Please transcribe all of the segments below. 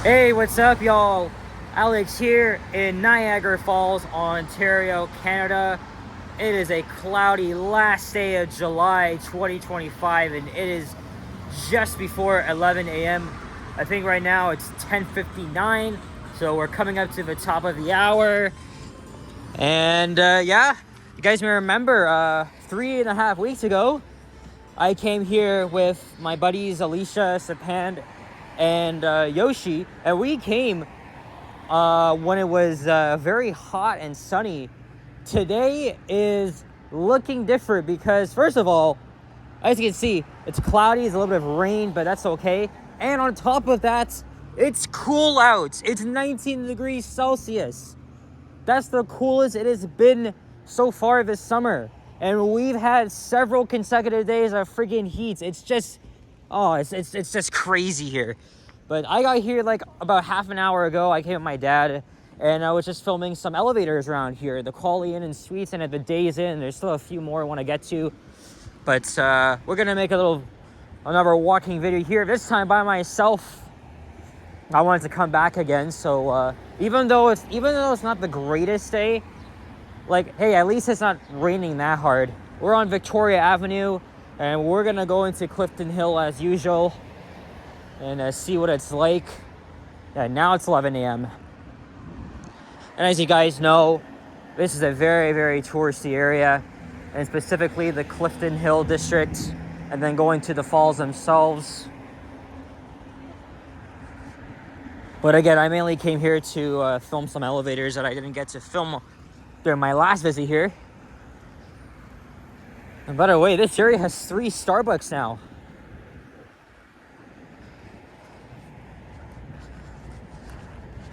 Hey, what's up, y'all? Alex here in Niagara Falls, Ontario, Canada. It is a cloudy last day of July 2025, and it is just before 11 a.m. I think right now it's 10:59, so we're coming up to the top of the hour. And yeah, you guys may remember 3.5 weeks ago, I came here with my buddies Alicia, Sapand, and Yoshi, and we came when it was very hot and sunny. Today is looking different because, first of all, as you can see, it's cloudy, it's a little bit of rain, but that's okay. And on top of that, it's cool out. It's 19 degrees Celsius. That's the coolest it has been so far this summer. And we've had several consecutive days of freaking heat. It's just, it's just crazy here. But I got here like about half an hour ago. I came with my dad, and I was just filming some elevators around here. The Quality Inn and Suites, and at the Days Inn. There's still a few more I want to get to. But we're gonna make another walking video here. This time by myself. I wanted to come back again, so even though it's not the greatest day, like, hey, at least it's not raining that hard. We're on Victoria Avenue, and we're gonna go into Clifton Hill as usual and see what it's like. Yeah, now it's 11 a.m. And as you guys know, this is a very, very touristy area, and specifically the Clifton Hill district, and then going to the falls themselves. But again, I mainly came here to film some elevators that I didn't get to film during my last visit here. And by the way, this area has 3 Starbucks now.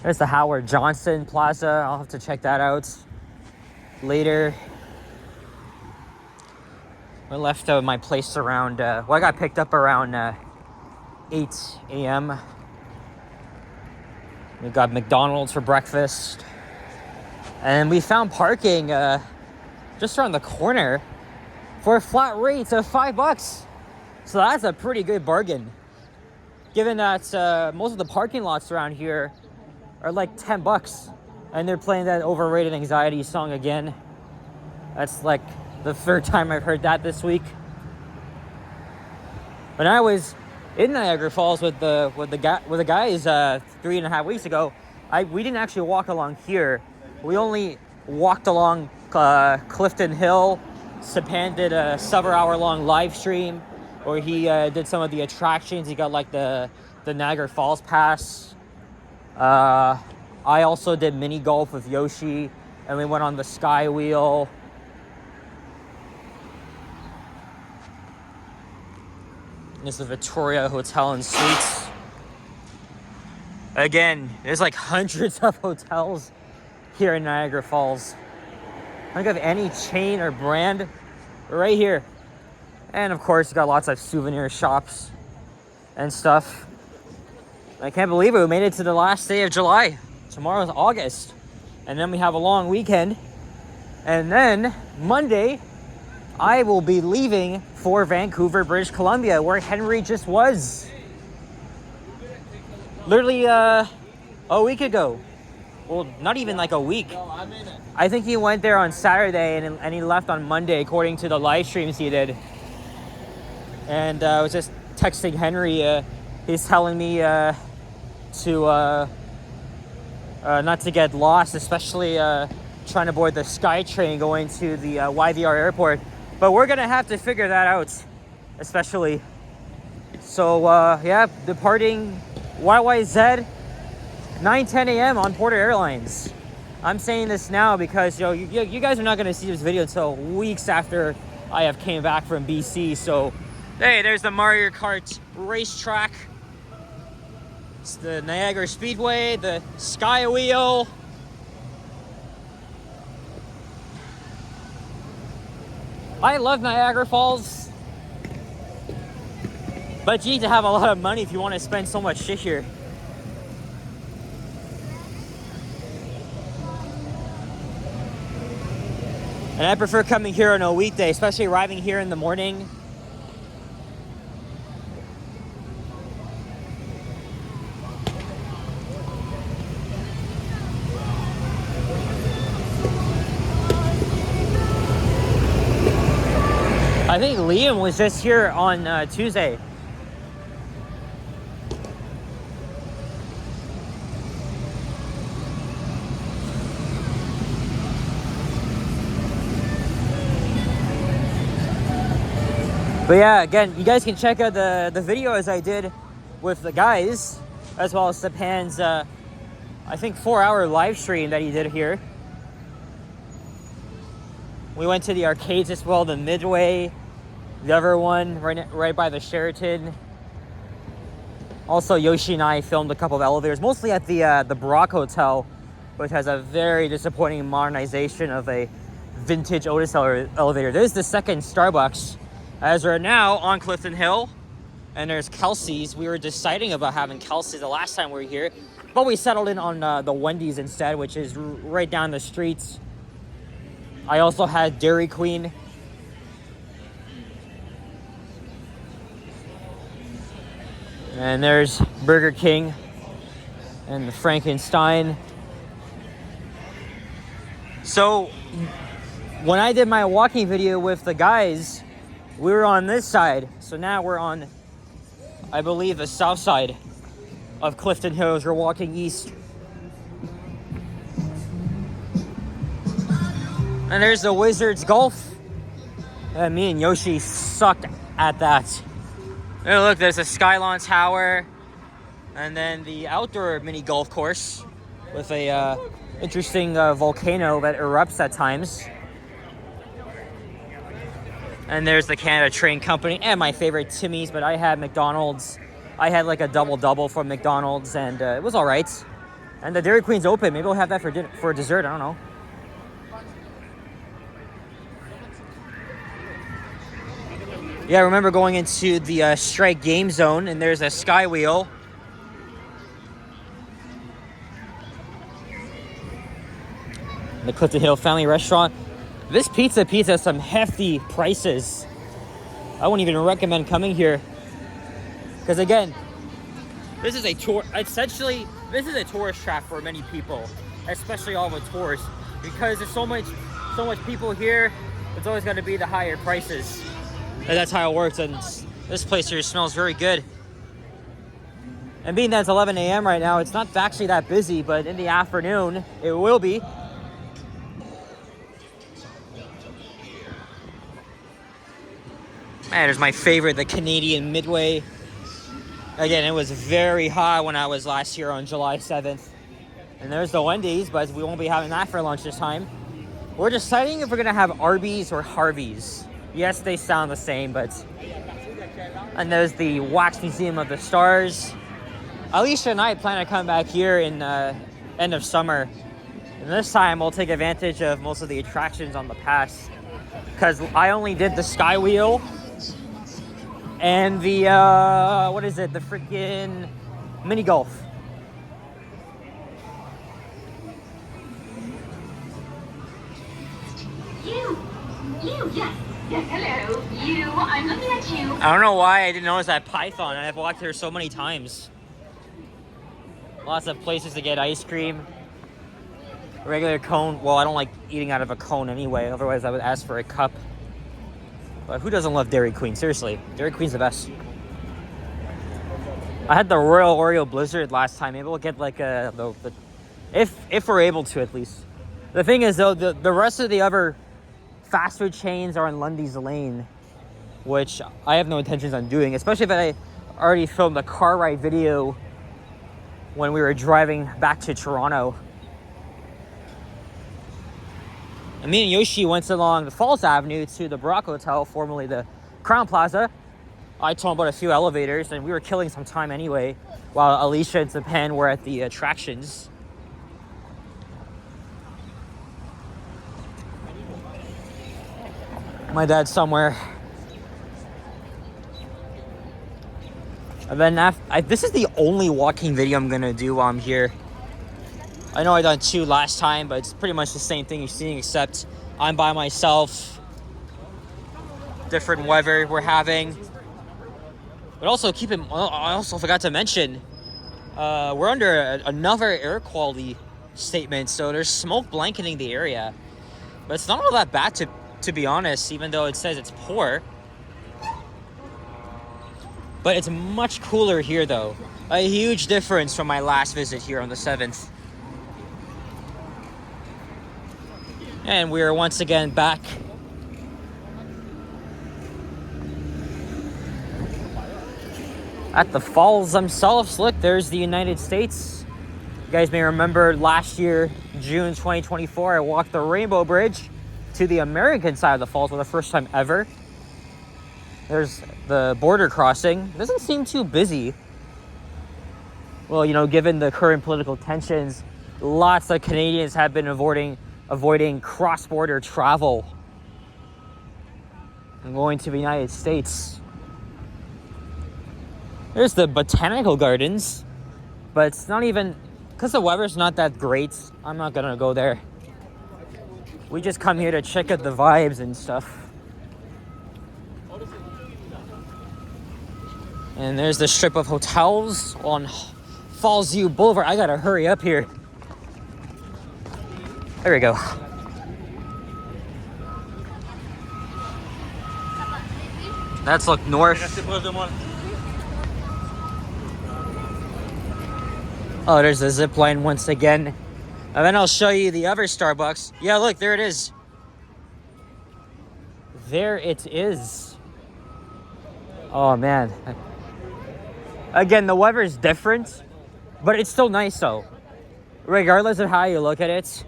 There's the Howard Johnson Plaza. I'll have to check that out later. I left my place around, I got picked up around 8 a.m. We got McDonald's for breakfast. And we found parking just around the corner for a flat rate of $5. So that's a pretty good bargain. Given that most of the parking lots around here are like $10. And they're playing that Overrated Anxiety song again. That's like the 3rd time I've heard that this week. When I was in Niagara Falls with the guys 3.5 weeks ago, we didn't actually walk along here. We only walked along Clifton Hill. Sapan did a several hour long live stream where he did some of the attractions. He got like the Niagara Falls pass. I also did mini golf with Yoshi, and we went on the Sky Wheel. This is the Victoria Hotel and Suites. Again, there's like hundreds of hotels here in Niagara Falls. I don't think of any chain or brand right here. And of course, you got lots of souvenir shops and stuff. I can't believe it. We made it to the last day of July. Tomorrow's August. And then we have a long weekend. And then Monday, I will be leaving for Vancouver, British Columbia, where Henry just was. Literally a week ago. Well, not even like a week. I think he went there on Saturday and he left on Monday, according to the live streams he did. And I was just texting Henry. He's telling me to not to get lost, especially trying to board the SkyTrain going to the YVR airport. But we're gonna have to figure that out, especially. So yeah, departing YYZ 9:10 a.m. on Porter Airlines. I'm saying this now because you guys are not gonna see this video until weeks after I have came back from BC. So hey, there's the Mario Kart racetrack. It's the Niagara Speedway, the Sky Wheel. I love Niagara Falls, but you need to have a lot of money if you want to spend so much shit here. And I prefer coming here on a weekday, especially arriving here in the morning. I think Liam was just here on Tuesday. But yeah, again, you guys can check out the videos I did with the guys, as well as Stepan's, I think 4-hour live stream that he did here. We went to the arcades as well, the Midway, the other one right by the Sheraton. Also, Yoshi and I filmed a couple of elevators, mostly at the Brock Hotel, which has a very disappointing modernization of a vintage Otis elevator. There's the second Starbucks, as we're now on Clifton Hill, and there's Kelsey's. We were deciding about having Kelsey's the last time we were here, but we settled in on the Wendy's instead, which is right down the street. I also had Dairy Queen. And there's Burger King and the Frankenstein. So when I did my walking video with the guys, we were on this side. So now we're on, I believe, the south side of Clifton Hills. We're walking east. And there's the Wizards Golf. Me and Yoshi sucked at that. There, look, there's a Skylon Tower. And then the outdoor mini golf course with a interesting volcano that erupts at times. And there's the Canada Train Company and my favorite Timmy's, but I had McDonald's. I had like a double from McDonald's, and it was all right. And the Dairy Queen's open. Maybe we'll have that for dessert. I don't know. Yeah, I remember going into the Strike Game Zone, and there's a Sky Wheel. The Clifton Hill Family Restaurant. This pizza has some hefty prices. I wouldn't even recommend coming here. Because again, this is a tour. Essentially, this is a tourist trap for many people, especially all the tourists. Because there's so much people here, it's always going to be the higher prices. And that's how it works. And this place here smells very good. And being that it's 11 a.m. right now, it's not actually that busy, but in the afternoon, it will be. Man, there's my favorite, the Canadian Midway. Again, it was very hot when I was last year on July 7th. And there's the Wendy's, but we won't be having that for lunch this time. We're deciding if we're gonna have Arby's or Harvey's. Yes, they sound the same, but... And there's the Wax Museum of the Stars. Alicia and I plan to come back here in end of summer. And this time we'll take advantage of most of the attractions on the pass. Because I only did the Sky Wheel and the, what is it? The freaking mini golf. You, yes, hello, you, I'm looking at you. I don't know why I didn't notice that python. I've walked here so many times. Lots of places to get ice cream. Regular cone. Well, I don't like eating out of a cone anyway. Otherwise, I would ask for a cup. But who doesn't love Dairy Queen? Seriously, Dairy Queen's the best. I had the Royal Oreo Blizzard last time. Maybe we'll get like if we're able to at least. The thing is though, the rest of the other fast food chains are in Lundy's Lane, which I have no intentions on doing. Especially if I already filmed a car ride video when we were driving back to Toronto. And me and Yoshi went along the Falls Avenue to the Brock Hotel, formerly the Crown Plaza. I told him about a few elevators, and we were killing some time anyway, while Alicia and Japan were at the attractions. My dad's somewhere. And then this is the only walking video I'm gonna do while I'm here. I know I done 2 last time, but it's pretty much the same thing you're seeing, except I'm by myself. Different weather we're having. But also I also forgot to mention, we're under another air quality statement, so there's smoke blanketing the area. But it's not all that bad to be honest, even though it says it's poor. But it's much cooler here though. A huge difference from my last visit here on the 7th. And we're once again back at the falls themselves. Look, there's the United States. You guys may remember last year, June 2024, I walked the Rainbow Bridge to the American side of the falls for the first time ever. There's the border crossing. It doesn't seem too busy. Well, you know, given the current political tensions, lots of Canadians have been avoiding cross-border travel and going to the United States. There's the botanical gardens, but it's not even, because the weather's not that great, I'm not gonna go there. We just come here to check out the vibes and stuff. And there's the strip of hotels on Fallsview Boulevard. I gotta hurry up here. There we go. Let's look north. Oh, there's the zip line once again. And then I'll show you the other Starbucks. Yeah, look, there it is. There it is. Oh, man. Again, the weather is different, but it's still nice, though. Regardless of how you look at it,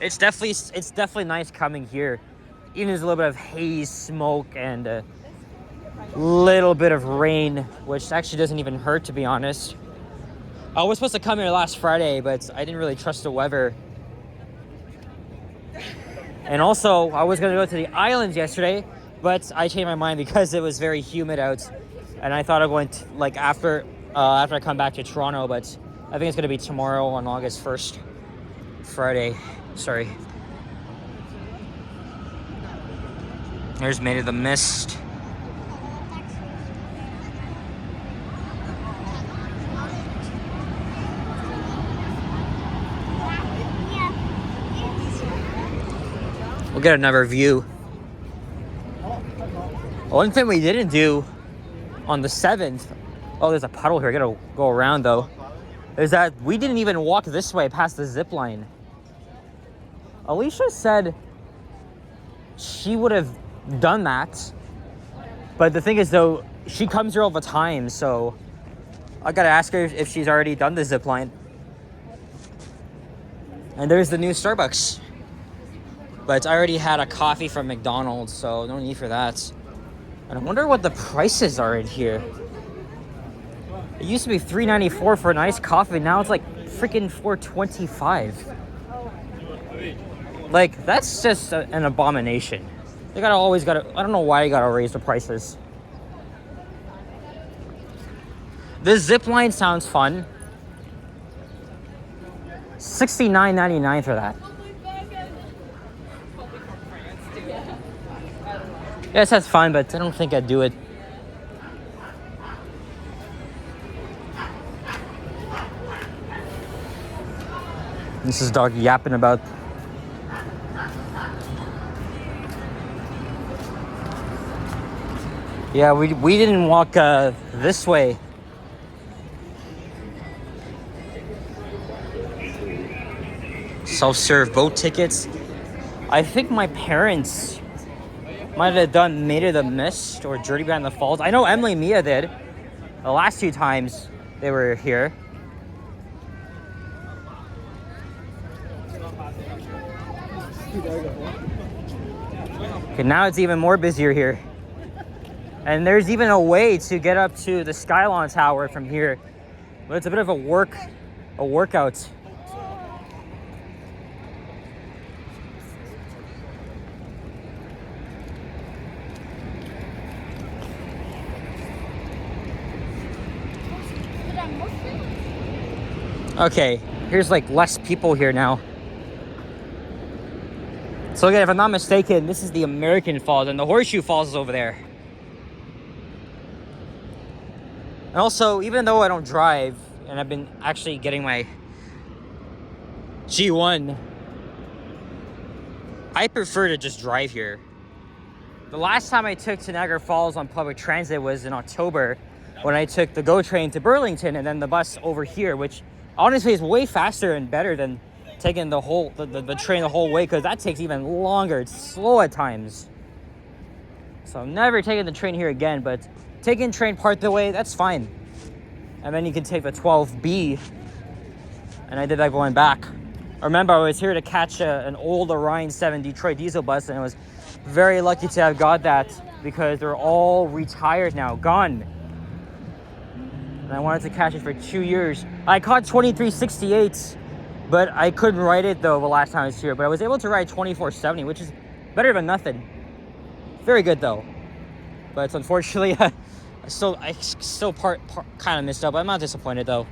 it's definitely nice coming here. Even there's a little bit of haze, smoke, and a little bit of rain, which actually doesn't even hurt, to be honest. I was supposed to come here last Friday, but I didn't really trust the weather. And also, I was going to go to the islands yesterday, but I changed my mind because it was very humid out. And I thought of going to, like, after I come back to Toronto, but I think it's going to be tomorrow on August 1st. Friday. Sorry. There's Made of the Mist. We'll get another view. One thing we didn't do on the 7th, oh, there's a puddle here, I gotta go around though, is that we didn't even walk this way past the zip line. Alicia said she would have done that, but the thing is though, she comes here all the time, so I gotta ask her if she's already done the zip line. And there's the new Starbucks. But I already had a coffee from McDonald's, so no need for that. And I wonder what the prices are in here. It used to be $3.94 for an iced coffee. Now it's like freaking $4.25. Like, that's just an abomination. They I don't know why you gotta raise the prices. This zip line sounds fun. $69.99 for that. Yes, that's fine, but I don't think I'd do it. This is dog yapping about. Yeah, we didn't walk this way. Self-serve boat tickets. I think my parents might have done Made of the Mist or Dirty Behind the Falls. I know Emily and Mia did. The last 2 times they were here. Okay, now it's even more busier here. And there's even a way to get up to the Skylon Tower from here. But it's a bit of a workout. Okay, here's like less people here now. So again, if I'm not mistaken, this is the American Falls and the Horseshoe Falls is over there. And also, even though I don't drive, and I've been actually getting my G1, I prefer to just drive here. The last time I took to Niagara Falls on public transit was in October, when I took the GO train to Burlington and then the bus over here, which honestly is way faster and better than taking the train the whole way, because that takes even longer. It's slow at times. So I'm never taking the train here again, but taking train part of the way, that's fine. And then you can take the 12B, and I did that going back. I remember I was here to catch an old Orion 7 Detroit diesel bus, and I was very lucky to have got that because they're all retired now, gone. And I wanted to catch it for 2 years. I caught 2368s, but I couldn't ride it though the last time I was here. But I was able to ride 2470, which is better than nothing. Very good though. But unfortunately, I still kind of missed up. I'm not disappointed though.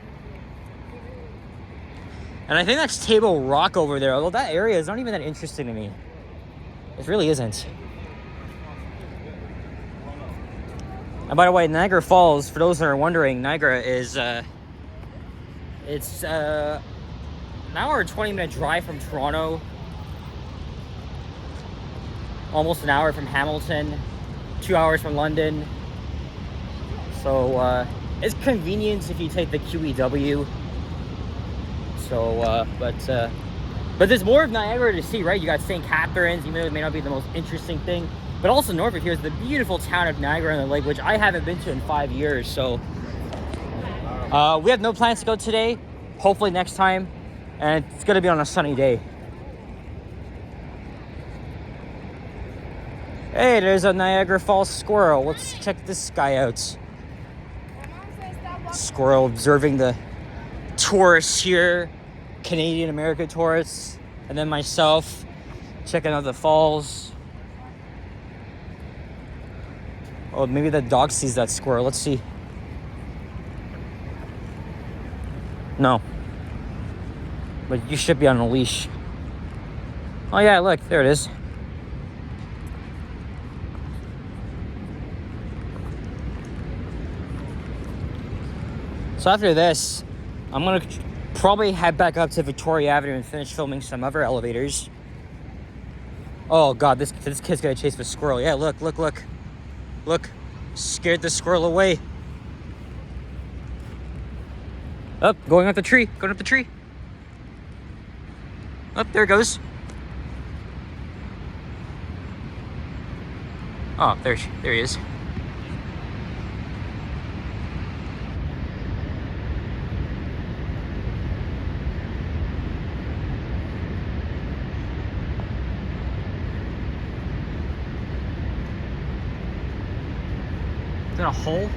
And I think that's Table Rock over there, although that area is not even that interesting to me. It really isn't. And by the way, Niagara Falls, for those that are wondering, Niagara is, it's an hour and 20-minute drive from Toronto. Almost an hour from Hamilton. 2 hours from London. So, it's convenient if you take the QEW. So, but there's more of Niagara to see, right? You got St. Catharines, even though it may not be the most interesting thing. But also north of here is the beautiful town of Niagara on the Lake, which I haven't been to in 5 years. So, we have no plans to go today. Hopefully next time. And it's going to be on a sunny day. Hey, there's a Niagara Falls squirrel. Let's check this guy out. Squirrel observing the tourists here. Canadian American tourists. And then myself checking out the falls. Oh, maybe the dog sees that squirrel. Let's see. No. But you should be on a leash. Oh yeah, look, there it is. So after this, I'm gonna probably head back up to Victoria Avenue and finish filming some other elevators. Oh god, this kid's gonna chase the squirrel. Yeah, look. Look, scared the squirrel away. Up, going up the tree. Up, there it goes. Oh, there he is. Is that a hole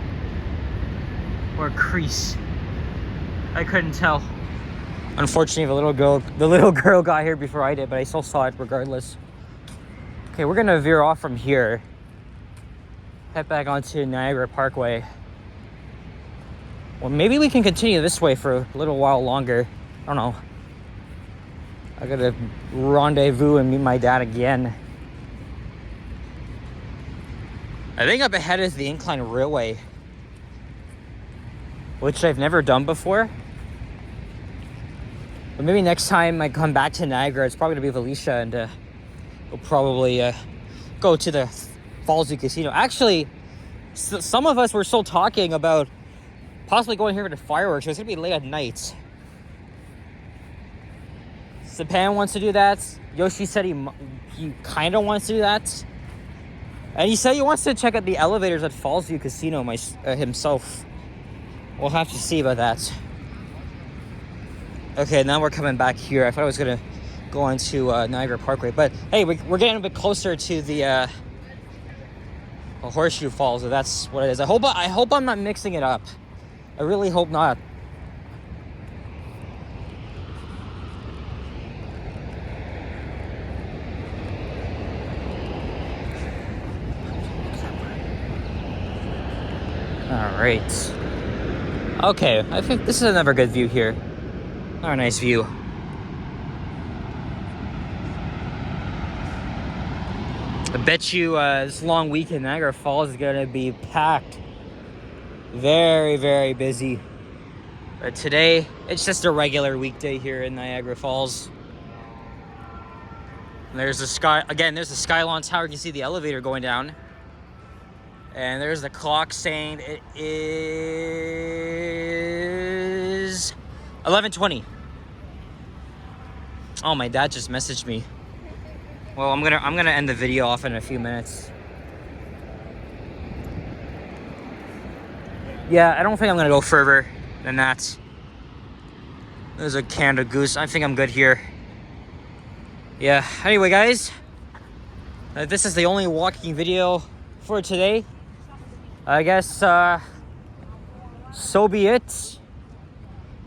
or a crease? I couldn't tell. Unfortunately, the little girl got here before I did, but I still saw it regardless. Okay, we're gonna veer off from here, head back onto Niagara Parkway. Well, maybe we can continue this way for a little while longer. I don't know. I gotta rendezvous and meet my dad again. I think up ahead is the Incline Railway, which I've never done before. But maybe next time I come back to Niagara, it's probably going to be with Alicia, and we'll probably go to the Fallsview Casino. Actually, some of us were still talking about possibly going here for the fireworks. It's going to be late at night. Sapan wants to do that. Yoshi said he kind of wants to do that. And he said he wants to check out the elevators at Fallsview Casino himself. We'll have to see about that. Okay, now we're coming back here. I thought I was going to go on to Niagara Parkway. But hey, we're getting a bit closer to the Horseshoe Falls. So that's what it is. I hope I'm not mixing it up. I really hope not. Alright. Okay, I think this is another good view here. Another nice view. I bet you this long weekend in Niagara Falls is going to be packed. Very, very busy. But today, it's just a regular weekday here in Niagara Falls. And there's the Skylon Tower. You can see the elevator going down. And there's the clock saying it is 11:20. Oh, my dad just messaged me. Well, I'm gonna end the video off in a few minutes. Yeah, I don't think I'm gonna go further than that. There's a Canada Goose. I think I'm good here. Yeah, anyway, guys. This is the only walking video for today. I guess, so be it.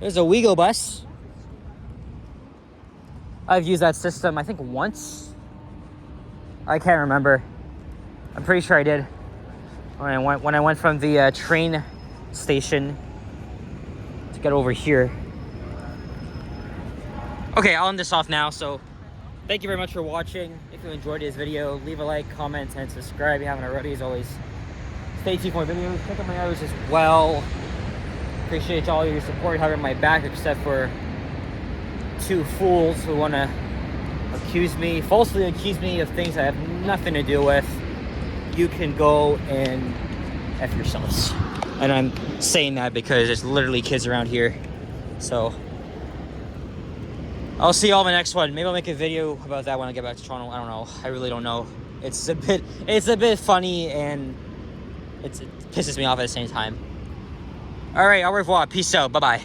There's a Wego bus. I've used that system, I think, once. I can't remember. I'm pretty sure I did. When I went from the train station to get over here. Okay, I'll end this off now. So, thank you very much for watching. If you enjoyed this video, leave a like, comment, and subscribe if you haven't already. As always, stay tuned for more videos. Check out my others as well. Appreciate all your support having my back, except for two fools who want to falsely accuse me of things I have nothing to do with. You can go and F yourselves. And I'm saying that because there's literally kids around here. So I'll see y'all in the next one. Maybe I'll make a video about that when I get back to Toronto. I don't know. I really don't know. It's a bit funny, and it pisses me off at the same time. All right, au revoir. Peace out. Bye-bye.